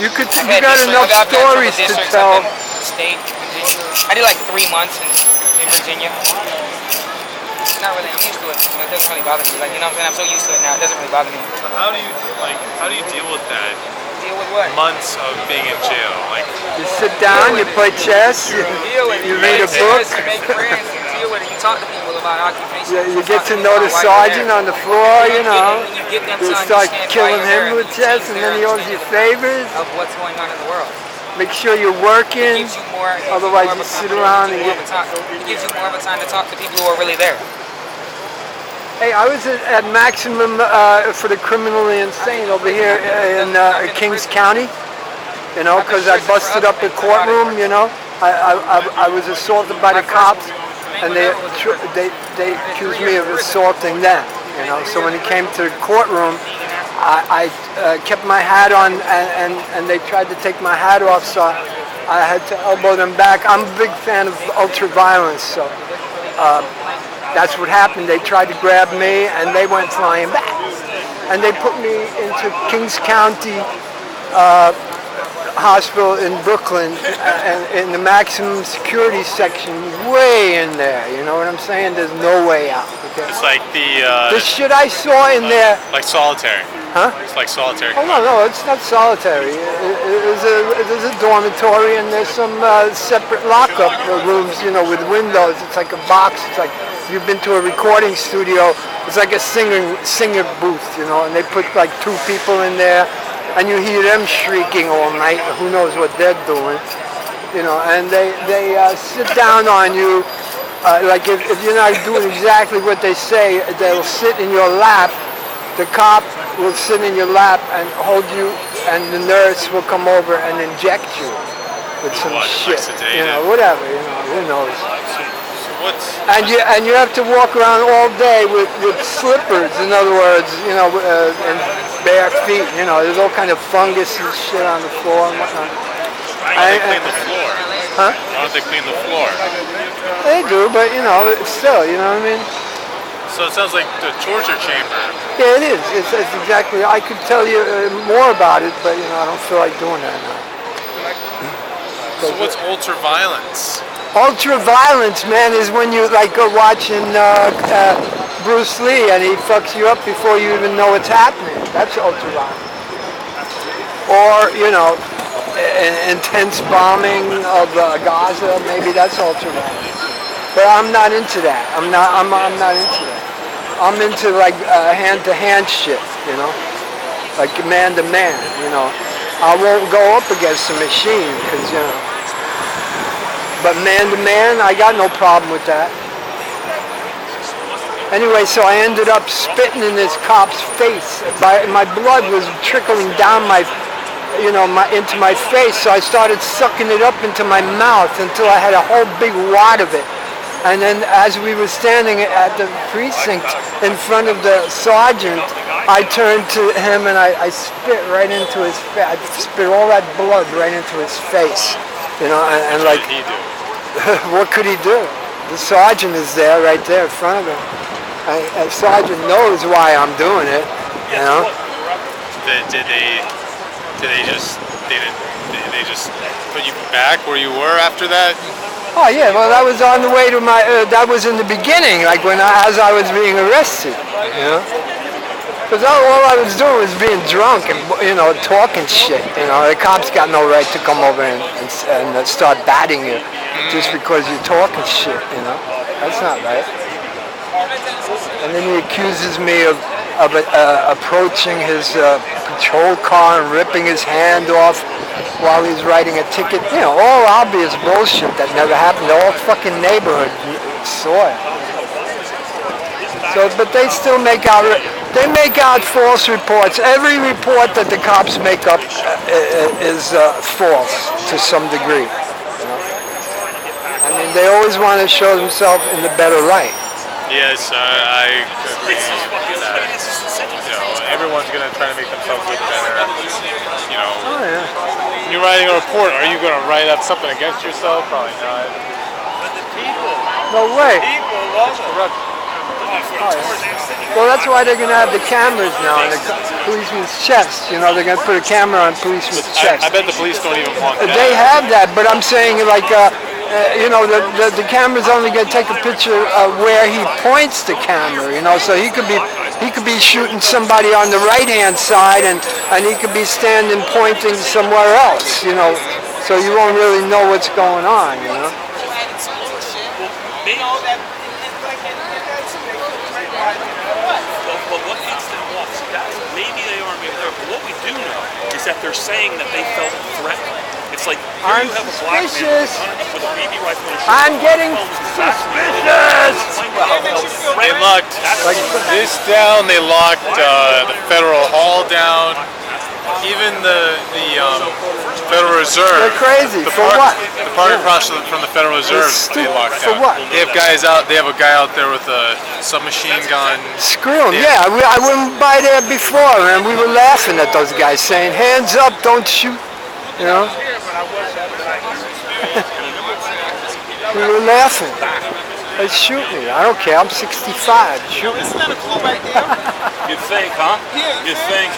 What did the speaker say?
You got enough stories to tell. State, I did like 3 months in Virginia. Not really. I'm used to it. So it doesn't really bother me. Like, you know what I'm saying? I'm so used to it now. It doesn't really bother me. How do you deal with that? Deal with what? Months of being in jail. Like, you sit down, you play chess, you read a book. You make friends. You deal with it. You talk to people about occupation. Yeah, you get to know the sergeant on the floor. You know. You start killing him with chess, and then he owes you favors. Of what's going on in the world. Make sure you're working. Otherwise, you sit around and it gives you more of a time to talk to people who are really there. Hey, I was at maximum for the criminally insane over here in Kings County, you know, because I busted up the courtroom, you know. I was assaulted by the cops, and they accused me of assaulting them, you know. So when it came to the courtroom, I kept my hat on, and they tried to take my hat off, so I had to elbow them back. I'm a big fan of ultra-violence, so that's what happened. They tried to grab me, and they went flying back. And they put me into Kings County Hospital in Brooklyn, and in the maximum security section, way in there. You know what I'm saying? There's no way out. Okay? It's like the shit I saw in there. Like solitary. Huh? It's like solitary. Oh no, it's not solitary. There's a dormitory, and there's some separate lockup rooms, you know, with windows. It's like a box. It's like you've been to a recording studio. It's like a singer booth, you know, and they put like 2 people in there, and you hear them shrieking all night. Who knows what they're doing, you know? And they sit down on you, like if you're not doing exactly what they say, they'll sit in your lap. The cop will sit in your lap and hold you, and the nurse will come over and inject you with some shit, you know, whatever, you know, who knows. And you have to walk around all day with slippers, in other words, you know, and bare feet, you know. There's all kind of fungus and shit on the floor and whatnot. Why don't they clean the floor? Huh? Why don't they clean the floor? They do, but you know, still, you know what I mean? So it sounds like the torture chamber. Yeah, it is. It's exactly. I could tell you more about it, but you know, I don't feel like doing that now. So what's ultra-violence? Ultra-violence, man, is when you like go watching Bruce Lee and he fucks you up before you even know what's happening. That's ultra-violence. Or, you know, intense bombing of Gaza, maybe that's ultra-violence. But I'm not into that. I'm not into that. I'm into like hand-to-hand shit, you know, like man-to-man, you know. I won't go up against a machine because, you know, but man-to-man, I got no problem with that. Anyway, so I ended up spitting in this cop's face. My blood was trickling down into my face, so I started sucking it up into my mouth until I had a whole big wad of it. And then as we were standing at the precinct in front of the sergeant, I turned to him and I spit right into his face. I spit all that blood right into his face. You know, and like, what did he do? What could he do? The sergeant is there, right there in front of him. And the sergeant knows why I'm doing it, you know? Did they just put you back where you were after that? Oh yeah, well that was on the way to my, that was in the beginning, like as I was being arrested, you know? Because all I was doing was being drunk and, you know, talking shit, you know? The cops got no right to come over and start batting you just because you're talking shit, you know? That's not right. And then he accuses me of approaching his patrol car and ripping his hand off while he's writing a ticket. You know, all obvious bullshit that never happened. The whole fucking neighborhood saw it. So, but they still make out false reports. Every report that the cops make up is false to some degree. You know? I mean, they always want to show themselves in the better light. Yes, I agree that, you know, everyone's going to try to make themselves look better, you know. Oh, yeah. When you're writing a report, are you going to write up something against yourself? Probably not. No way. People love it. Well, that's why they're going to have the cameras now in the policeman's chest. You know, they're going to put a camera on policeman's chest. I bet the police don't even want that. They have that, but I'm saying like, you know, the camera's only going to take a picture of where he points the camera. You know, so he could be shooting somebody on the right-hand side, and he could be standing pointing somewhere else. You know, so you won't really know what's going on. You know. Well, what makes them walk? Maybe they aren't maybe there, but what we do know is that they're saying that they felt threatened. It's like, here you have a black man with a BB rifle and a I'm getting suspicious! They locked this down, they locked the Federal Hall down, even the Federal Reserve. They're crazy. The For park, what? The park across from the Federal Reserve, they locked For down. what? They have guys out. They have a guy out there with a submachine gun. Screw them. Yeah, I went by there before, and we were laughing at those guys saying, "Hands up, don't shoot." You know. We were laughing. They shoot me. I don't care. I'm 65. Shoot me. You think, huh? You think?